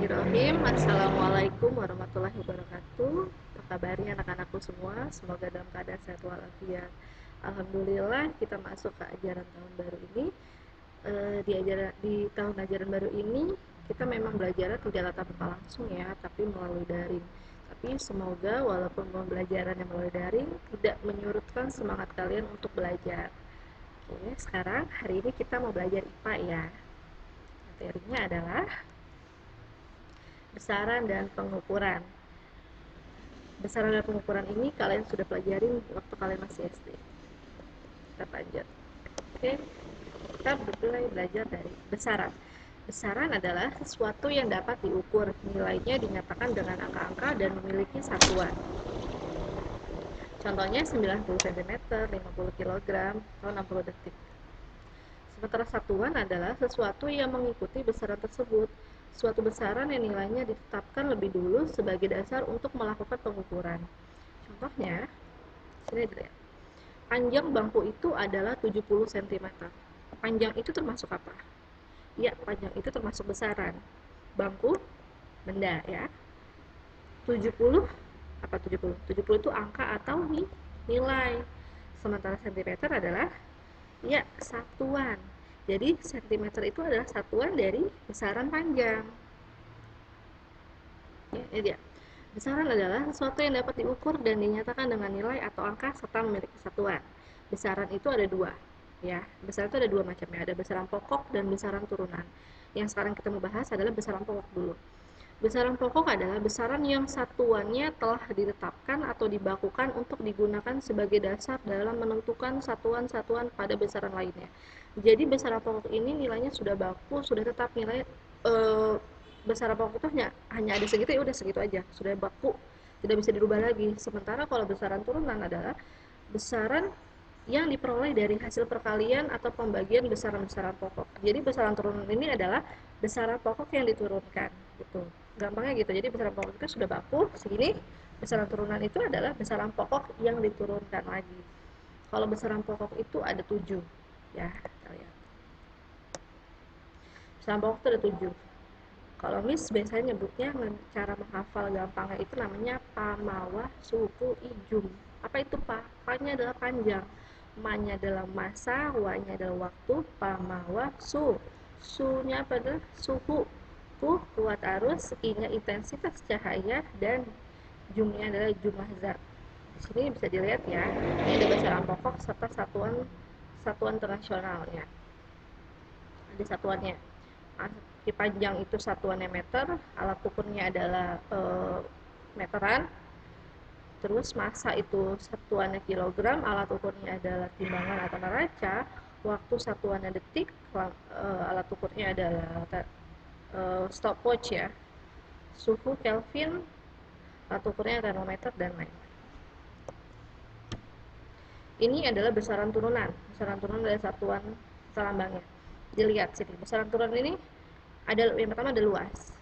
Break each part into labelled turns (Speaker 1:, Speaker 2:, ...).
Speaker 1: Bismillahirrahmanirrahim. Assalamualaikum warahmatullahi wabarakatuh. Apa kabarnya anak-anakku semua? Semoga dalam keadaan sehat walafiat. Alhamdulillah kita masuk ke ajaran tahun baru ini. Di tahun ajaran baru ini kita memang belajar tidak tatap muka langsung ya, tapi melalui daring. Tapi semoga walaupun pembelajaran yang melalui daring tidak menyurutkan semangat kalian untuk belajar. Oke, sekarang hari ini kita mau belajar IPA ya. Materinya adalah besaran dan pengukuran. Besaran dan pengukuran ini kalian sudah pelajarin waktu kalian masih SD. Kita lanjut. Oke, kita mulai belajar dari besaran. Besaran adalah sesuatu yang dapat diukur, nilainya dinyatakan dengan angka-angka dan memiliki satuan. Contohnya 90 cm, 50 kg, atau 60 detik. Sementara satuan adalah sesuatu yang mengikuti besaran tersebut. Suatu besaran yang nilainya ditetapkan lebih dulu sebagai dasar untuk melakukan pengukuran. Contohnya, sini dilihat. Panjang bangku itu adalah 70 cm. Panjang itu termasuk apa? Ya, panjang itu termasuk besaran. Bangku, benda ya. 70, apa 70? 70 itu angka atau nilai. Sementara cm adalah ya, satuan. Jadi, cm itu adalah satuan dari besaran panjang. Ya, ini dia. Besaran adalah sesuatu yang dapat diukur dan dinyatakan dengan nilai atau angka serta memiliki satuan. Besaran itu ada dua. Ya, besaran itu ada dua macamnya. Ada besaran pokok dan besaran turunan. Yang sekarang kita mau bahas adalah besaran pokok dulu. Besaran pokok adalah besaran yang satuannya telah ditetapkan atau dibakukan untuk digunakan sebagai dasar dalam menentukan satuan-satuan pada besaran lainnya. Jadi besaran pokok ini nilainya sudah baku, sudah tetap nilai besaran pokok itu hanya ada segitu, ya udah segitu aja, sudah baku, tidak bisa dirubah lagi. Sementara kalau besaran turunan adalah besaran yang diperoleh dari hasil perkalian atau pembagian besaran-besaran pokok. Jadi besaran turunan ini adalah besaran pokok yang diturunkan, gitu. Gampangnya gitu. Jadi besaran pokok itu sudah baku segini, besaran turunan itu adalah besaran pokok yang diturunkan lagi. Kalau besaran pokok itu ada 7, ya, kita lihat. Besaran pokok itu ada 7. Kalau Miss biasanya nyebutnya cara menghafal gampangnya itu namanya pamawa suku ijum. Apa itu pa? Pa-nya adalah panjang, ma-nya adalah masa, wa-nya adalah waktu, pamawa su. Su-nya apa adalah suhu. Ku kuat arus, i-nya intensitas cahaya, dan jumnya adalah jumlah zat. Di sini bisa dilihat ya, ini ada besaran pokok serta satuan internasionalnya. Ada satuannya. Di panjang itu satuannya meter, alat ukurnya adalah meteran, terus massa itu satuannya kilogram, alat ukurnya adalah timbangan atau neraca, waktu satuannya detik, alat ukurnya adalah stopwatch ya, suhu Kelvin, alat ukurnya termometer, dan lain-lain. Ini adalah besaran turunan. Besaran turunan adalah satuan lambangnya. Dilihat sini, besaran turunan ini ada yang pertama ada luas.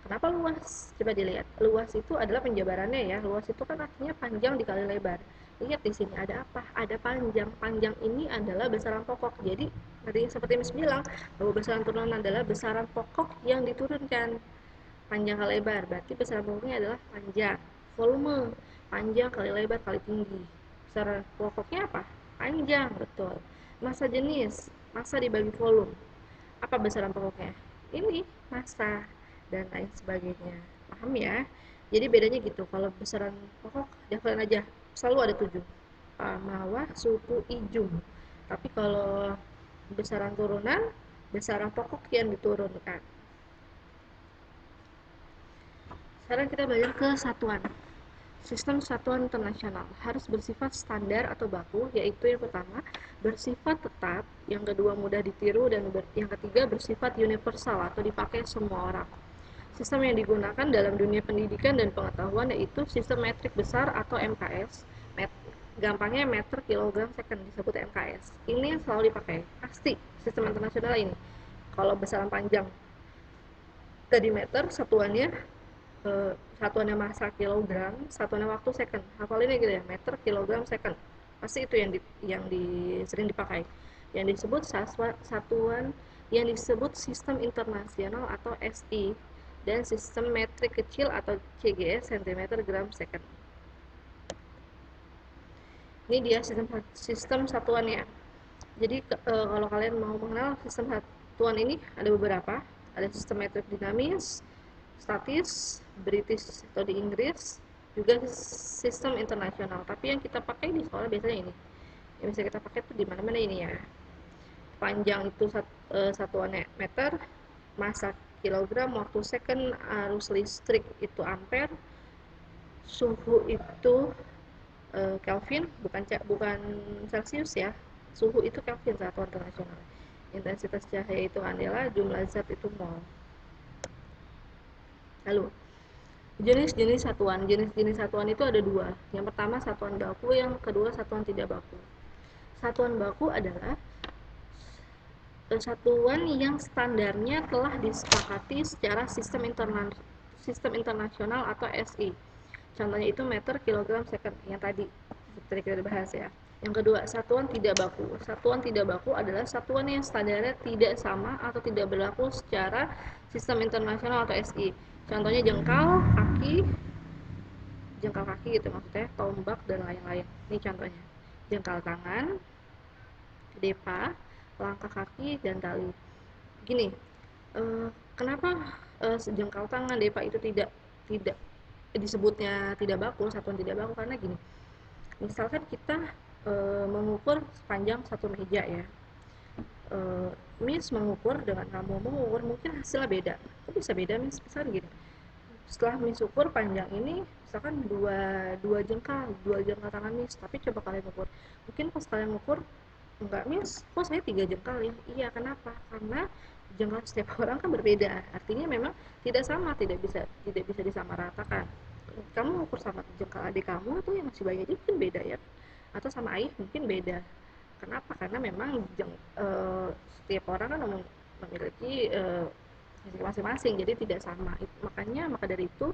Speaker 1: Kenapa luas? Coba dilihat. Luas itu adalah penjabarannya ya. Luas itu kan artinya panjang dikali lebar. Lihat di sini ada apa? Ada panjang. Panjang ini adalah besaran pokok. Jadi tadi seperti Miss bilang bahwa besaran turunan adalah besaran pokok yang diturunkan. Panjang kali lebar berarti besaran pokoknya adalah panjang. Volume panjang kali lebar kali tinggi. Besaran pokoknya apa? Panjang, betul. Massa jenis, massa dibagi volume. Apa besaran pokoknya? Ini massa dan lain sebagainya. Paham ya? Jadi bedanya gitu. Kalau besaran pokok dihafalin aja, selalu ada 7. Pamawa suku ijum. Tapi kalau besaran turunan, besaran pokok yang diturunkan. Sekarang kita belajar ke satuan. Sistem satuan internasional harus bersifat standar atau baku, yaitu yang pertama bersifat tetap, yang kedua mudah ditiru, dan yang ketiga bersifat universal atau dipakai semua orang. Sistem yang digunakan dalam dunia pendidikan dan pengetahuan yaitu sistem metrik besar atau MKS. Gampangnya meter, kilogram, second, disebut MKS. Ini yang selalu dipakai, pasti sistem internasional ini. Kalau besaran panjang dari meter, satuannya massa kilogram, satuannya waktu second. Hafalinnya gitu ya, meter, kilogram, second. Pasti itu yang sering dipakai. Yang disebut satuan yang disebut sistem internasional atau SI, dan sistem metrik kecil atau CGS cm gram second. Ini dia sistem satuannya. Jadi kalau kalian mau mengenal sistem satuan ini ada beberapa. Ada sistem metrik dinamis, statis, British atau di Inggris, juga sistem internasional. Tapi yang kita pakai di sekolah biasanya ini. Yang bisa kita pakai tuh di mana-mana ini ya. Panjang itu satuannya meter, massa kilogram, waktu second, arus listrik itu ampere, suhu itu Kelvin, bukan Celcius ya. Suhu itu Kelvin, satuan internasional. Intensitas cahaya itu candela, jumlah zat itu mol. Lalu jenis-jenis satuan. Jenis-jenis satuan itu ada dua. Yang pertama satuan baku, yang kedua satuan tidak baku. Satuan baku adalah satuan yang standarnya telah disepakati secara sistem internasional atau SI. Contohnya itu meter, kilogram, second yang tadi kita bahas ya. Yang kedua, satuan tidak baku. Satuan tidak baku adalah satuan yang standarnya tidak sama atau tidak berlaku secara sistem internasional atau SI. Contohnya jengkal kaki gitu maksudnya, tombak dan lain-lain. Ini contohnya. Jengkal tangan, depa, langkah kaki, dan tali. Gini, kenapa jengkal tangan, depa itu tidak disebutnya tidak baku, satuan tidak baku? Karena gini, misalkan kita mengukur sepanjang satu meja ya, Miss mengukur dengan kamu mengukur, mungkin hasilnya beda. Kok bisa beda, Miss? Misalkan gini, setelah Miss ukur panjang ini misalkan dua jengkal tangan Miss, tapi coba kalian ukur, mungkin pas kalian ukur enggak, Miss, kok saya 3 jengkal ya? Iya, kenapa? Karena jengkal setiap orang kan berbeda, artinya memang tidak sama, tidak bisa disamaratakan. Kamu ukur sama jengkal adik kamu tuh yang masih bayi aja mungkin beda ya, atau sama ayah mungkin beda. Kenapa? Karena memang setiap orang kan memiliki masing-masing, jadi tidak sama. Maka dari itu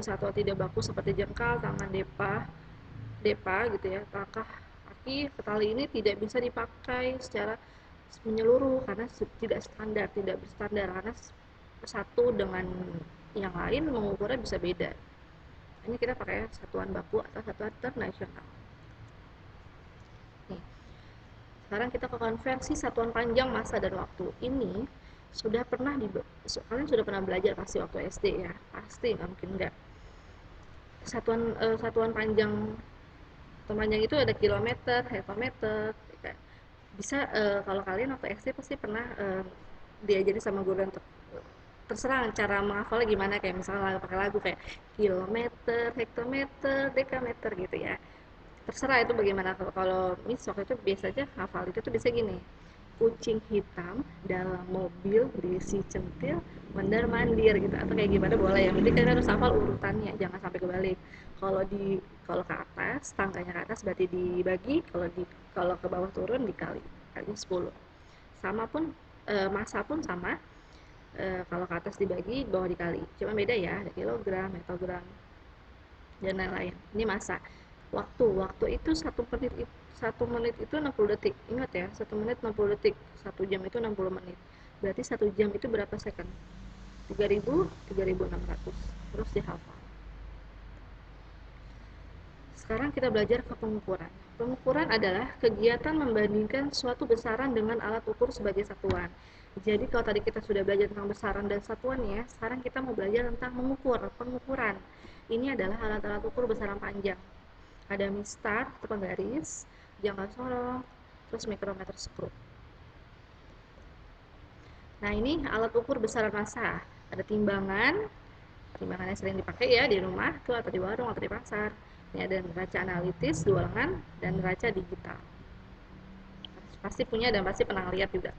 Speaker 1: satuan tidak baku seperti jengkal, tangan, depa gitu ya, langkah kaki, tali ini tidak bisa dipakai secara menyeluruh karena tidak berstandar, karena satu dengan yang lain mengukurnya bisa beda. Ini kita pakai satuan baku atau satuan internasional. Nih, sekarang kita ke konversi satuan panjang, massa, dan waktu. Ini kalian sudah pernah belajar pasti waktu SD ya, pasti, nggak mungkin enggak. Satuan panjang itu ada kilometer, hektometer. Bisa kalau kalian waktu SD pasti pernah diajari sama guru, untuk terserah cara menghafalnya gimana, kayak misalnya pakai lagu kayak kilometer, hektometer, dekameter gitu ya. Terserah itu bagaimana. Kalau Miss waktu itu biasanya hafal itu tuh bisa gini, kucing hitam dalam mobil berisi centil mondar mandir gitu, atau kayak gimana boleh ya, berarti kalian harus hafal urutannya, jangan sampai kebalik. Kalau ke atas, tangganya ke atas berarti dibagi, kalau ke bawah turun dikali 10. Sama pun massa pun sama, kalau ke atas dibagi, bawah dikali, cuma beda ya, ada kilogram, metrogram, dan lain-lain. Ini massa. Waktu itu 1 menit itu 60 detik. Ingat ya, 1 menit 60 detik. 1 jam itu 60 menit. Berarti 1 jam itu berapa second? 3000, 3600. Terus dihafal. Sekarang kita belajar ke pengukuran. Pengukuran adalah kegiatan membandingkan suatu besaran dengan alat ukur sebagai satuan. Jadi kalau tadi kita sudah belajar tentang besaran dan satuan ya, sekarang kita mau belajar tentang pengukuran. Ini adalah alat-alat ukur besaran panjang. Ada mistar atau penggaris, jangka sorong, terus mikrometer skru. Nah, ini alat ukur besaran massa. Ada timbangan yang sering dipakai ya di rumah tuh, atau di warung atau di pasar. Ini ada neraca analitis 2 lengan dan neraca digital. Pasti punya dan pasti pernah lihat juga.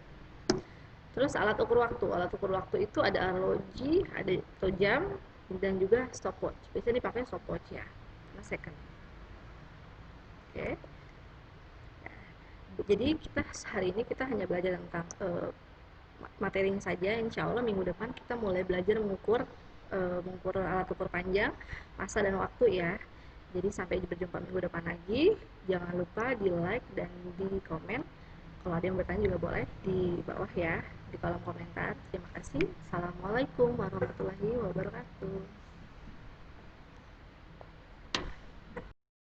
Speaker 1: Terus alat ukur waktu itu ada arloji, ada jam, dan juga stopwatch. Biasanya dipakai stopwatch ya, karena second. Oke. Jadi hari ini kita hanya belajar tentang materinya saja. Insya Allah minggu depan kita mulai belajar mengukur alat ukur panjang, massa, dan waktu ya. Jadi sampai berjumpa minggu depan lagi. Jangan lupa di like dan di komen. Kalau ada yang bertanya juga boleh di bawah ya. di kolom komentar. Terima kasih. Assalamualaikum warahmatullahi wabarakatuh.